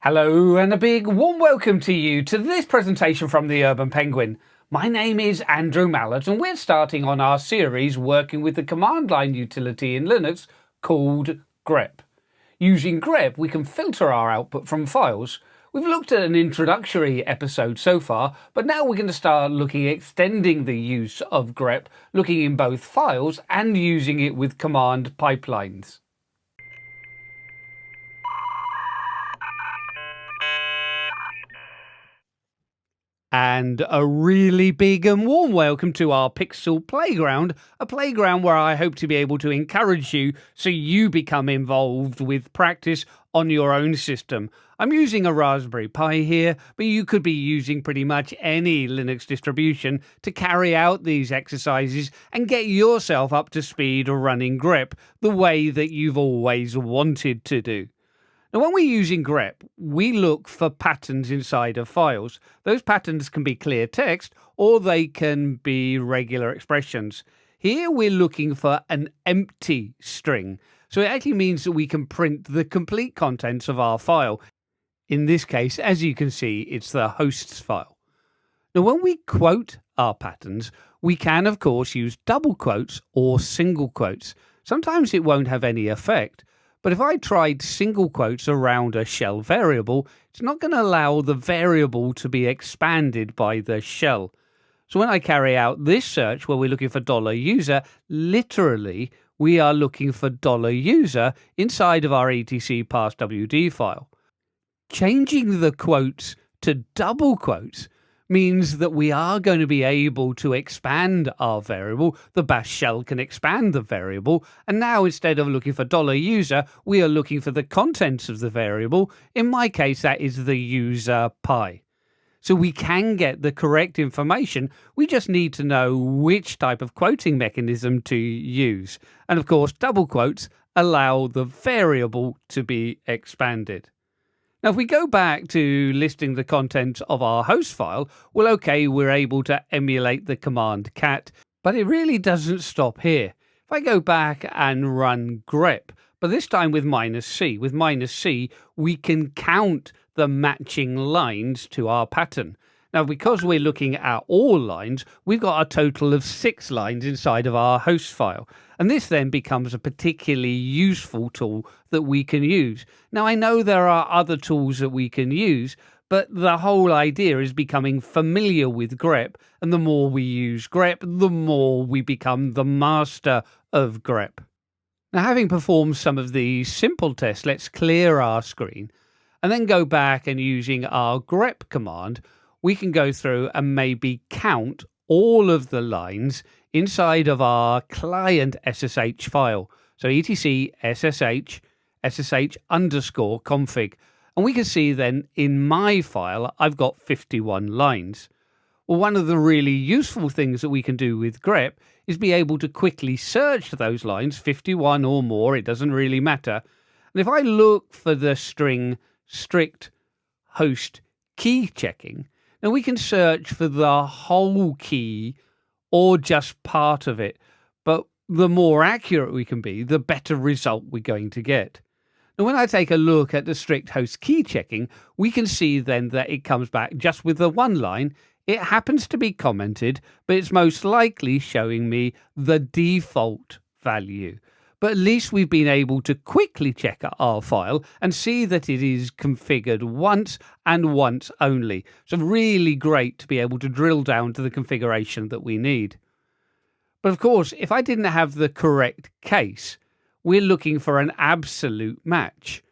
Hello and a big warm welcome to you to this presentation from the Urban Penguin. My name is Andrew Mallett and we're starting on our series working with the command line utility in Linux called Grep. Using Grep we can filter our output from files. We've looked at an introductory episode so far, but now we're going to start looking at extending the use of Grep, looking in both files and using it with command pipelines. And a really big and warm welcome to our Pixel Playground, a playground where I hope to be able to encourage you so you become involved with practice on your own system. I'm using a Raspberry Pi here, but you could be using pretty much any Linux distribution to carry out these exercises and get yourself up to speed running Grep the way that you've always wanted to do. Now, when we're using Grep, we look for patterns inside of files. Those patterns can be clear text or they can be regular expressions. Here we're looking for an empty string. So it actually means that we can print the complete contents of our file. In this case, as you can see, it's the hosts file. Now, when we quote our patterns, we can, of course, use double quotes or single quotes. Sometimes it won't have any effect. But if I tried single quotes around a shell variable, it's not going to allow the variable to be expanded by the shell. So when I carry out this search where we're looking for $user, literally we are looking for $user inside of our etc parsewd file. Changing the quotes to double quotes means that we are going to be able to expand our variable. The bash shell can expand the variable, and now instead of looking for $user, we are looking for the contents of the variable. In my case, that is the user pi. So we can get the correct information. We just need to know which type of quoting mechanism to use. And of course, double quotes allow the variable to be expanded. Now, if we go back to listing the contents of our host file, well, okay, we're able to emulate the command cat, but it really doesn't stop here. If I go back and run grep, but this time with -c, we can count the matching lines to our pattern. Now, because we're looking at all lines, we've got a total of 6 lines inside of our host file. And this then becomes a particularly useful tool that we can use. Now, I know there are other tools that we can use, but the whole idea is becoming familiar with Grep. And the more we use Grep, the more we become the master of Grep. Now, having performed some of these simple tests, let's clear our screen and then go back and using our grep command, we can go through and maybe count all of the lines inside of our client SSH file. So etc ssh underscore config. And we can see then in my file, I've got 51 lines. Well, one of the really useful things that we can do with grep is be able to quickly search those lines, 51 or more, it doesn't really matter. And if I look for the string strict host key checking, now we can search for the whole key or just part of it, but the more accurate we can be, the better result we're going to get. Now, when I take a look at the strict host key checking, we can see then that it comes back just with the one line. It happens to be commented, but it's most likely showing me the default value. But at least we've been able to quickly check our file and see that it is configured once and once only. So really great to be able to drill down to the configuration that we need. But of course, if I didn't have the correct case, we're looking for an absolute match.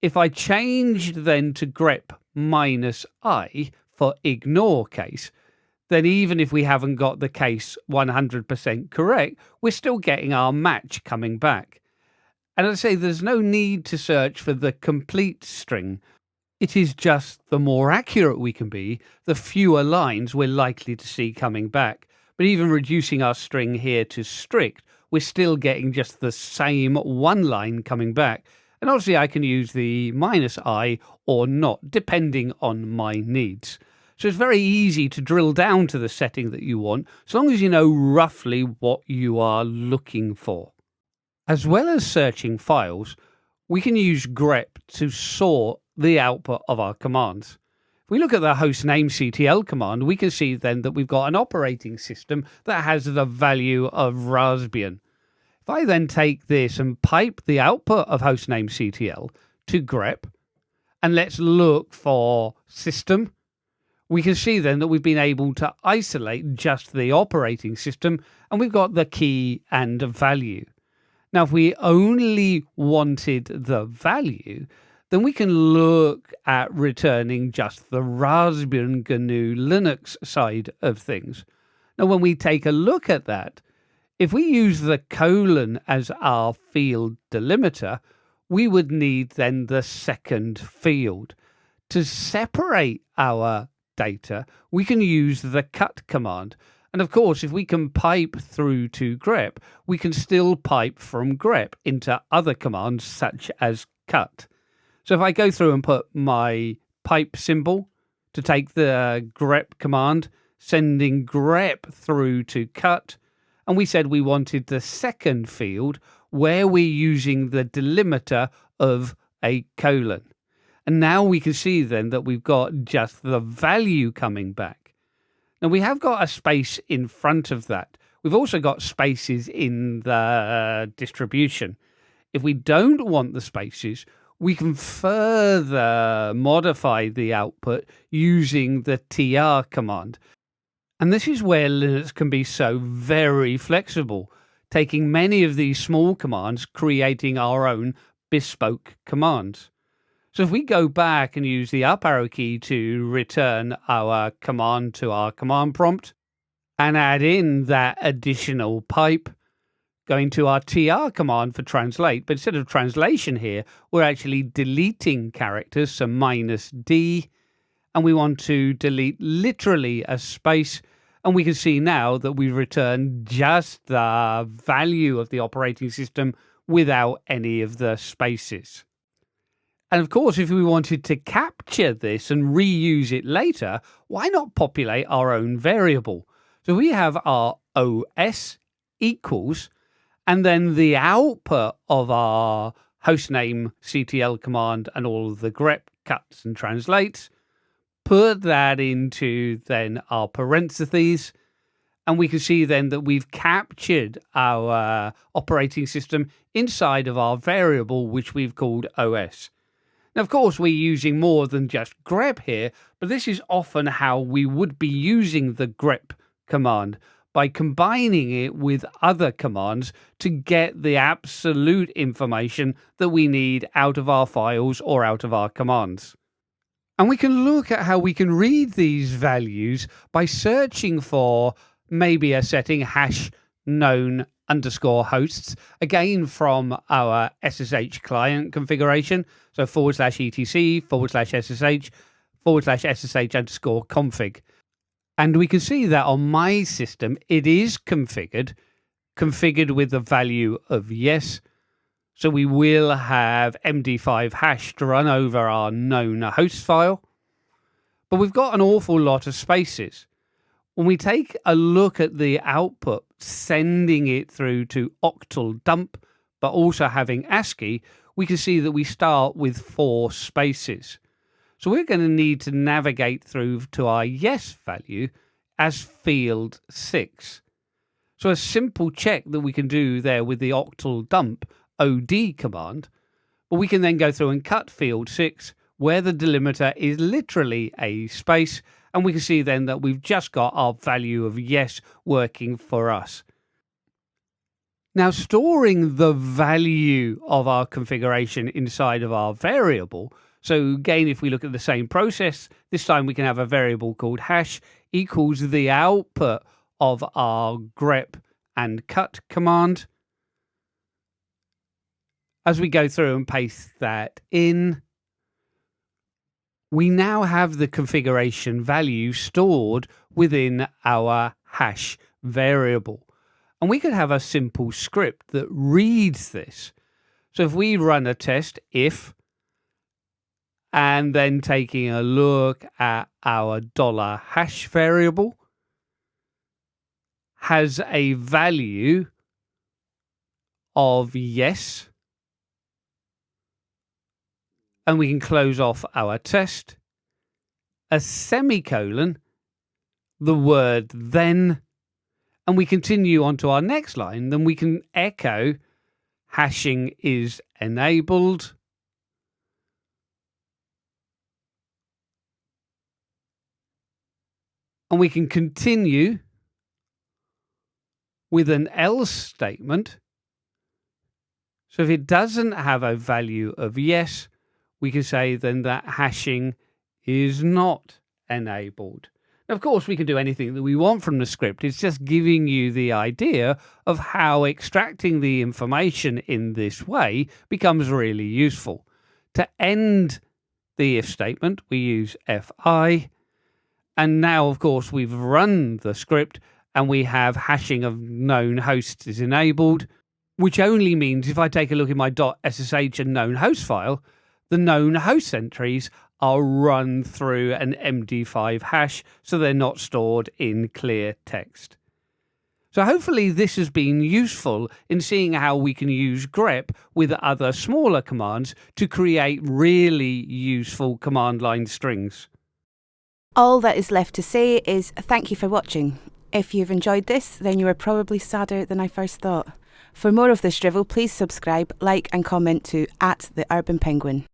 If I changed then to grep -i for ignore case, then even if we haven't got the case 100% correct, we're still getting our match coming back. And as I say, there's no need to search for the complete string. It is just the more accurate we can be, the fewer lines we're likely to see coming back. But even reducing our string here to strict, we're still getting just the same one line coming back. And obviously I can use the -i or not, depending on my needs. So it's very easy to drill down to the setting that you want, as long as you know roughly what you are looking for. As well as searching files, we can use grep to sort the output of our commands. If we look at the hostnamectl command, we can see then that we've got an operating system that has the value of Raspbian. If I then take this and pipe the output of hostnamectl to grep, and let's look for system, we can see then that we've been able to isolate just the operating system, and we've got the key and value. Now, if we only wanted the value, then we can look at returning just the Raspbian GNU Linux side of things. Now, when we take a look at that, if we use the colon as our field delimiter, we would need then the second field. To separate our data, we can use the cut command. And of course, if we can pipe through to grep, we can still pipe from grep into other commands such as cut. So if I go through and put my pipe symbol to take the grep command, sending grep through to cut, and we said we wanted the second field where we're using the delimiter of a colon. And now we can see then that we've got just the value coming back. Now we have got a space in front of that. We've also got spaces in the distribution. If we don't want the spaces, we can further modify the output using the tr command. And this is where Linux can be so very flexible, taking many of these small commands, creating our own bespoke commands. So if we go back and use the up arrow key to return our command to our command prompt and add in that additional pipe, going to our tr command for translate, but instead of translation here, we're actually deleting characters, so -d, and we want to delete literally a space, and we can see now that we return just the value of the operating system without any of the spaces. And of course, if we wanted to capture this and reuse it later, why not populate our own variable? So we have our OS equals, and then the output of our hostnamectl command and all of the grep cuts and translates, put that into then our parentheses, and we can see then that we've captured our operating system inside of our variable, which we've called OS. Now, of course, we're using more than just grep here, but this is often how we would be using the grep command, by combining it with other commands to get the absolute information that we need out of our files or out of our commands. And we can look at how we can read these values by searching for maybe a setting HashKnownHosts, again from our SSH client configuration. So /etc/SSH/SSH_config. And we can see that on my system, it is configured with the value of yes. So we will have MD5 hash to run over our known host file. But we've got an awful lot of spaces. When we take a look at the output, sending it through to octal dump, but also having ASCII, we can see that we start with 4 spaces. So we're going to need to navigate through to our yes value as field 6. So a simple check that we can do there with the octal dump OD command, but we can then go through and cut field 6 where the delimiter is literally a space, and we can see then that we've just got our value of yes working for us. Now, storing the value of our configuration inside of our variable. So again, if we look at the same process, this time we can have a variable called hash equals the output of our grep and cut command. As we go through and paste that in, we now have the configuration value stored within our hash variable. And we could have a simple script that reads this. So if we run a test if, and then taking a look at our $hash variable, has a value of yes, and we can close off our test, a semicolon, the word then, and we continue on to our next line. Then we can echo hashing is enabled. And we can continue with an else statement. So if it doesn't have a value of yes, we can say then that hashing is not enabled. Now, of course, we can do anything that we want from the script. It's just giving you the idea of how extracting the information in this way becomes really useful. To end the if statement, we use fi. And now, of course, we've run the script and we have hashing of known hosts is enabled, which only means if I take a look in my .ssh and known host file, the known host entries are run through an MD5 hash, so they're not stored in clear text. So hopefully this has been useful in seeing how we can use grep with other smaller commands to create really useful command line strings. All that is left to say is thank you for watching. If you've enjoyed this, then you are probably sadder than I first thought. For more of this drivel, please subscribe, like and comment to @TheUrbanPenguin.